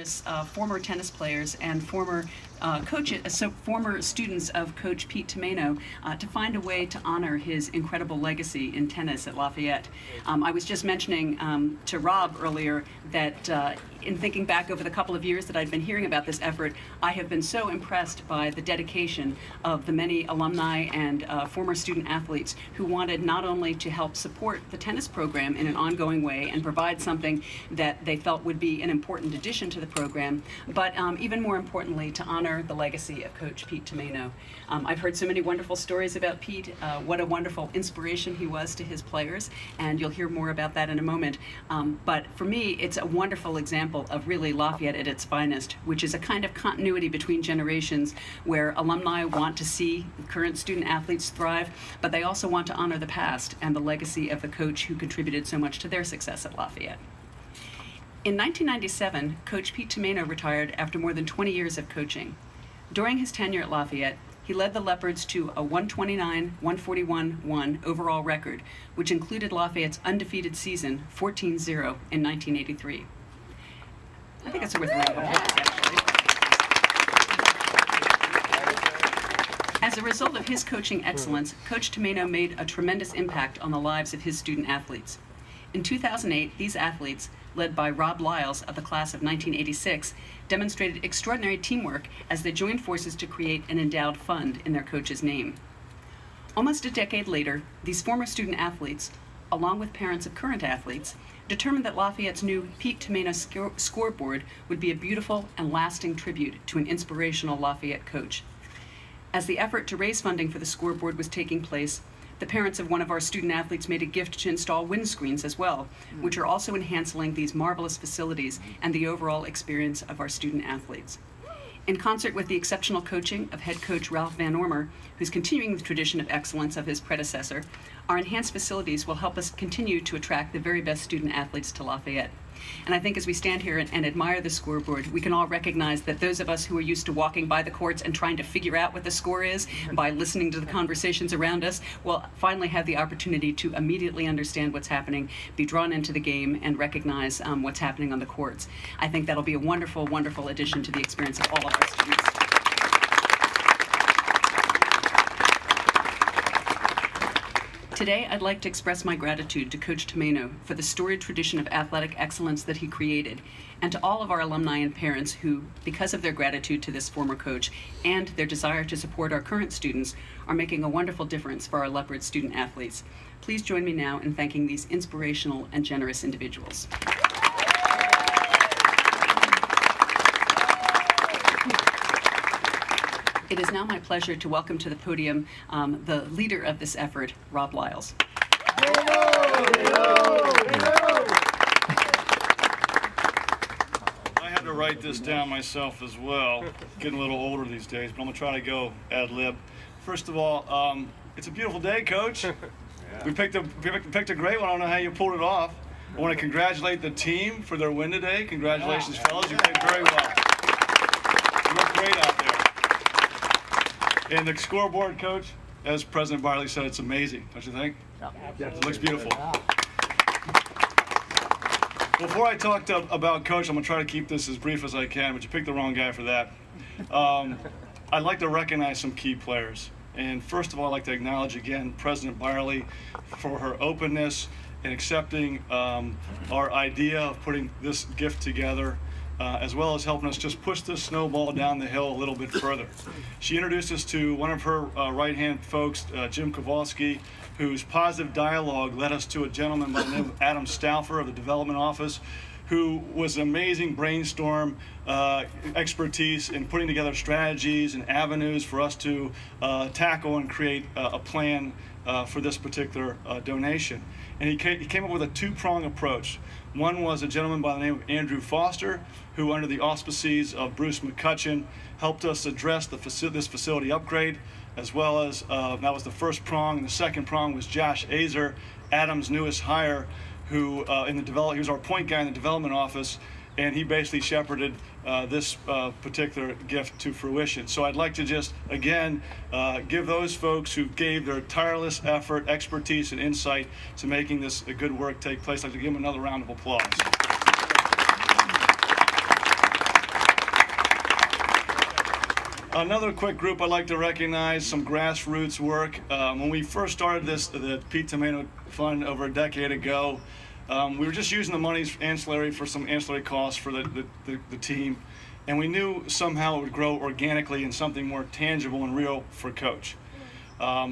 numerous former tennis players and former former students of Coach Pete Tomaino to find a way to honor his incredible legacy in tennis at Lafayette. I was just mentioning to Rob earlier that in thinking back over the couple of years that I've been hearing about this effort, I have been so impressed by the dedication of the many alumni and former student athletes who wanted not only to help support the tennis program in an ongoing way and provide something that they felt would be an important addition to the program, but even more importantly, to honor the legacy of Coach Pete Tomaino. I've heard so many wonderful stories about Pete, what a wonderful inspiration he was to his players, and you'll hear more about that in a moment. But for me, it's a wonderful example of really Lafayette at its finest, which is a kind of continuity between generations where alumni want to see current student athletes thrive, but they also want to honor the past and the legacy of the coach who contributed so much to their success at Lafayette. In 1997, Coach Pete Tomaino retired after more than 20 years of coaching. During his tenure at Lafayette, he led the Leopards to a 129-141-1 overall record, which included Lafayette's undefeated season, 14-0, in 1983. I think it's worth a round of applause, actually. As a result of his coaching excellence, Coach Tomaino made a tremendous impact on the lives of his student athletes. In 2008, these athletes, led by Rob Lyles of the class of 1986, demonstrated extraordinary teamwork as they joined forces to create an endowed fund in their coach's name. Almost a decade later, these former student athletes, along with parents of current athletes, determined that Lafayette's new Pete Tomaino Scoreboard would be a beautiful and lasting tribute to an inspirational Lafayette coach. As the effort to raise funding for the scoreboard was taking place, the parents of one of our student athletes made a gift to install windscreens as well, which are also enhancing these marvelous facilities and the overall experience of our student athletes. In concert with the exceptional coaching of head coach Ralph Van Ormer, who's continuing the tradition of excellence of his predecessor, our enhanced facilities will help us continue to attract the very best student athletes to Lafayette. And I think as we stand here and admire the scoreboard, we can all recognize that those of us who are used to walking by the courts and trying to figure out what the score is by listening to the conversations around us will finally have the opportunity to immediately understand what's happening, be drawn into the game, and recognize what's happening on the courts. I think that'll be a wonderful, wonderful addition to the experience of all of our students. Today, I'd like to express my gratitude to Coach Tomaino for the storied tradition of athletic excellence that he created, and to all of our alumni and parents who, because of their gratitude to this former coach and their desire to support our current students, are making a wonderful difference for our Leopard student athletes. Please join me now in thanking these inspirational and generous individuals. It is now my pleasure to welcome to the podium the leader of this effort, Rob Lyles. I had to write this down myself as well. Getting a little older these days, but I'm going to try to go ad lib. First of all, it's a beautiful day, Coach. We picked a great one. I don't know how you pulled it off. I want to congratulate the team for their win today. Congratulations, fellas. You played very well. You look great out there. And the scoreboard, Coach, as President Byerly said, it's amazing, don't you think? Yeah. It looks beautiful. Before I talk about Coach, I'm going to try to keep this as brief as I can, but you picked the wrong guy for that. I'd like to recognize some key players. And first of all, I'd like to acknowledge again President Byerly for her openness in accepting our idea of putting this gift together, as well as helping us just push this snowball down the hill a little bit further. She introduced us to one of her right-hand folks, Jim Kowalski, whose positive dialogue led us to a gentleman by the name of Adam Stauffer of the Development Office, who was an amazing brainstorm expertise in putting together strategies and avenues for us to tackle and create a plan for this particular donation. And he came up with a two-prong approach. One was a gentleman by the name of Andrew Foster, who under the auspices of Bruce McCutcheon helped us address this facility upgrade, as well as that was the first prong. And the second prong was Josh Azer, Adam's newest hire, who he was our point guy in the development office, and he basically shepherded this particular gift to fruition. So I'd like to just, again, give those folks who gave their tireless effort, expertise, and insight to making this a good work take place, I'd like to give them another round of applause. Another quick group I'd like to recognize, some grassroots work. When we first started the Pete Tomaino Fund over a decade ago, we were just using the money's ancillary for some ancillary costs for the team. And we knew somehow it would grow organically into something more tangible and real for Coach.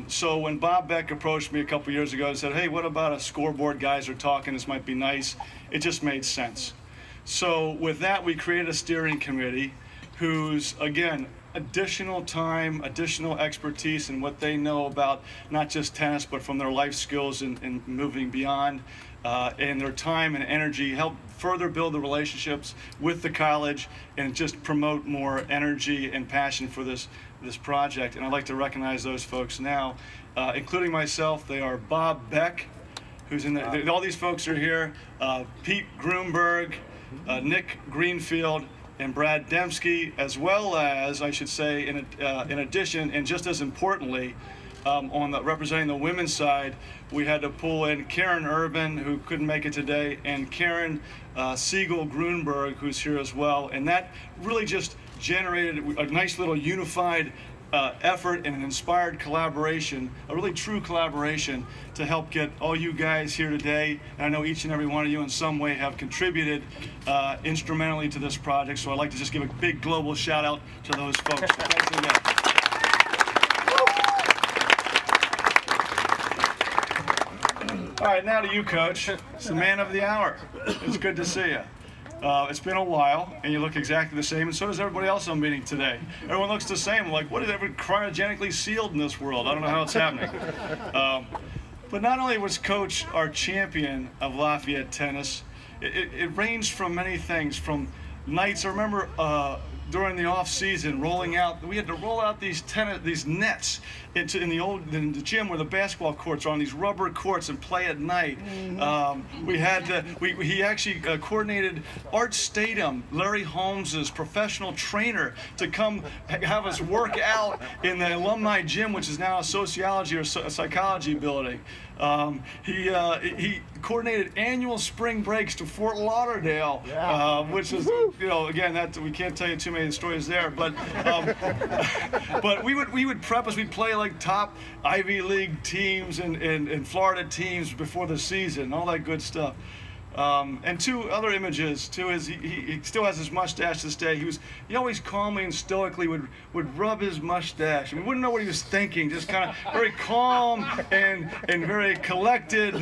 So when Bob Beck approached me a couple years ago and said, hey, what about a scoreboard? Guys are talking, this might be nice. It just made sense. So with that, we created a steering committee whose, again, additional time, additional expertise in what they know about not just tennis, but from their life skills and moving beyond, and their time and energy help further build the relationships with the college and just promote more energy and passion for this project. And I'd like to recognize those folks now, including myself. They are Bob Beck, who's in all these folks are here, Pete Grunberg, Nick Greenfield, and Brad Dembski, as well as, I should say, in addition, and just as importantly, representing the women's side, we had to pull in Karen Urban, who couldn't make it today, and Karen Siegel Grunberg, who's here as well. And that really just generated a nice little unified effort and an inspired collaboration, a really true collaboration to help get all you guys here today. And I know each and every one of you in some way have contributed instrumentally to this project, so I'd like to just give a big global shout out to those folks. Thanks again. All right, now to you, Coach. It's the man of the hour. It's good to see you. It's been a while, and you look exactly the same, and so does everybody else I'm meeting today. Everyone looks the same. I'm like, what is everyone cryogenically sealed in this world? I don't know how it's happening. But not only was Coach our champion of Lafayette tennis, it ranged from many things, from nights. I remember during the off season, we had to roll out these nets in the gym where the basketball courts are on, these rubber courts, and play at night. He actually coordinated Art Statham, Larry Holmes's professional trainer, to come have us work out in the alumni gym, which is now a sociology or a psychology building. He coordinated annual spring breaks to Fort Lauderdale, which is, again, that we can't tell you too many stories there, but we would prep us. We'd play like top Ivy League teams and Florida teams before the season, all that good stuff. And two other images too is he still has his mustache this day. He always calmly and stoically would rub his mustache. We wouldn't know what he was thinking, just kind of very calm and very collected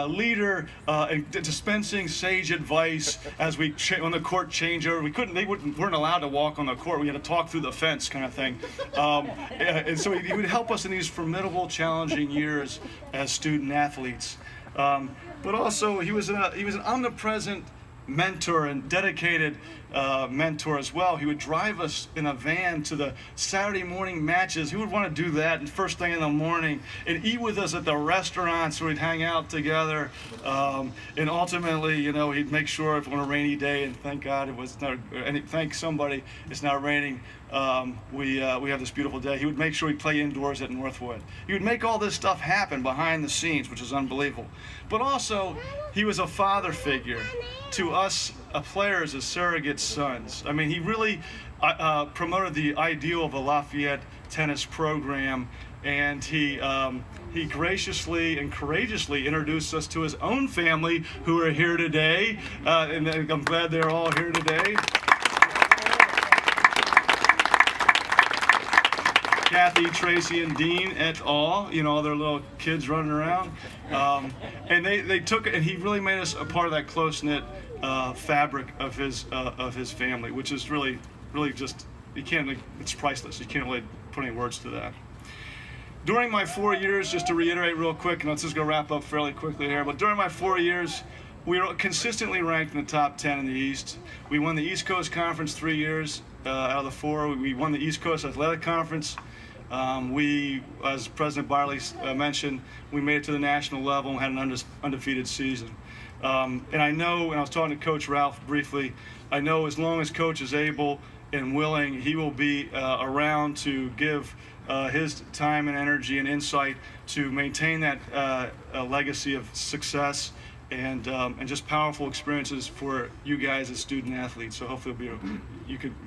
leader, and dispensing sage advice as on the court changeover. They weren't allowed to walk on the court. We had to talk through the fence, kind of thing. And so he would help us in these formidable, challenging years as student athletes. But also, he was an omnipresent mentor and dedicated mentor as well. He would drive us in a van to the Saturday morning matches. Who would want to do that and first thing in the morning, and eat with us at the restaurants where we'd hang out together. And ultimately, he'd make sure if on a rainy day, and thank God it was not, and thank somebody it's not raining, we have this beautiful day. He would make sure we'd play indoors at Northwood. He would make all this stuff happen behind the scenes, which is unbelievable. But also, he was a father figure to us players as surrogate sons. I mean, he really promoted the ideal of a Lafayette tennis program, and he graciously and courageously introduced us to his own family, who are here today, and I'm glad they're all here today. Kathy, Tracy, and Dean et al. All their little kids running around, and they took it, and he really made us a part of that close-knit fabric of his family, which is really just, it's priceless. You can't really put any words to that. During my 4 years, just to reiterate real quick, and let's just go wrap up fairly quickly here, but during my 4 years, we were consistently ranked in the top 10 in the East. We won the East Coast Conference 3 years out of the 4. We won the East Coast Athletic Conference. We, as President Byerly mentioned, we made it to the national level and had an undefeated season. And I know, and I was talking to Coach Ralph briefly, I know as long as Coach is able and willing, he will be around to give his time and energy and insight to maintain that legacy of success and just powerful experiences for you guys as student athletes. So hopefully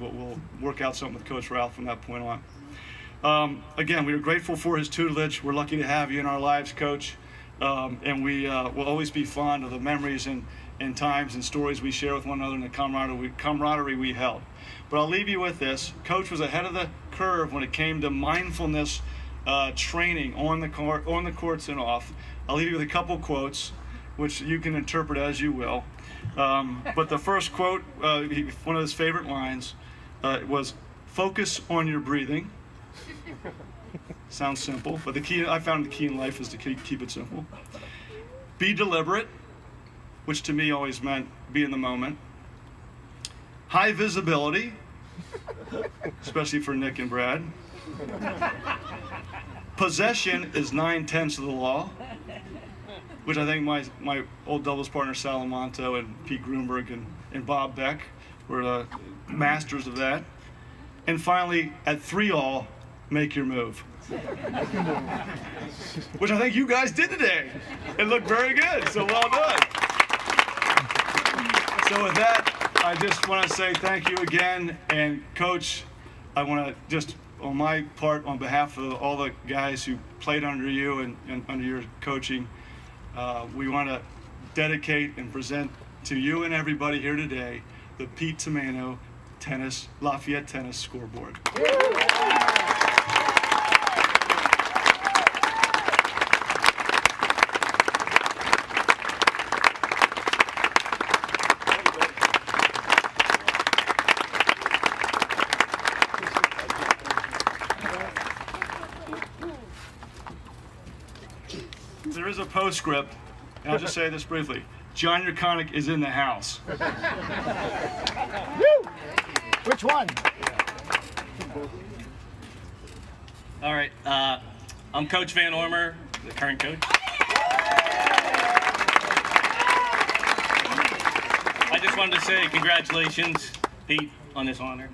we'll work out something with Coach Ralph from that point on. Again, we are grateful for his tutelage. We're lucky to have you in our lives, Coach, and we will always be fond of the memories and times and stories we share with one another and the camaraderie we held. But I'll leave you with this. Coach was ahead of the curve when it came to mindfulness training on the courts and off. I'll leave you with a couple quotes, which you can interpret as you will. But the first quote, one of his favorite lines, was, "Focus on your breathing." Sounds simple, but I found the key in life is to keep it simple. "Be deliberate," which to me always meant be in the moment. "High visibility," especially for Nick and Brad. "Possession is 9/10 of the law," which I think my old doubles partner Salamanto and Pete Grunberg and Bob Beck were the masters of that. And finally, at 3-all, make your move. Which I think you guys did today. It looked very good, so well done. So with that, I just want to say thank you again. And Coach, I want to just, on my part, on behalf of all the guys who played under you and under your coaching, we want to dedicate and present to you and everybody here today the Pete Tomaino Lafayette Tennis Scoreboard. There is a postscript, and I'll just say this briefly. John Yurkonik is in the house. Woo! Which one? All right, I'm Coach Van Ormer, the current coach. I just wanted to say congratulations, Pete, on this honor.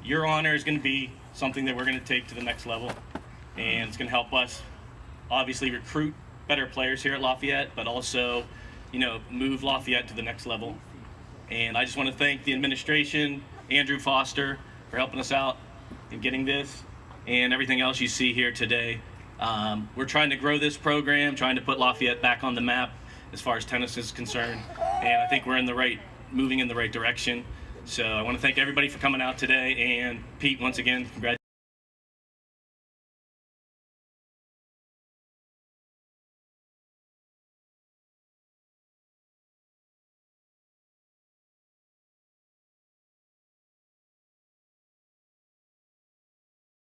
Your honor is going to be something that we're going to take to the next level, and it's going to help us obviously recruit better players here at Lafayette, but also, move Lafayette to the next level. And I just want to thank the administration, Andrew Foster, for helping us out in getting this and everything else you see here today. We're trying to grow this program, trying to put Lafayette back on the map as far as tennis is concerned, and I think we're moving in the right direction. So I want to thank everybody for coming out today, and Pete, once again, congratulations.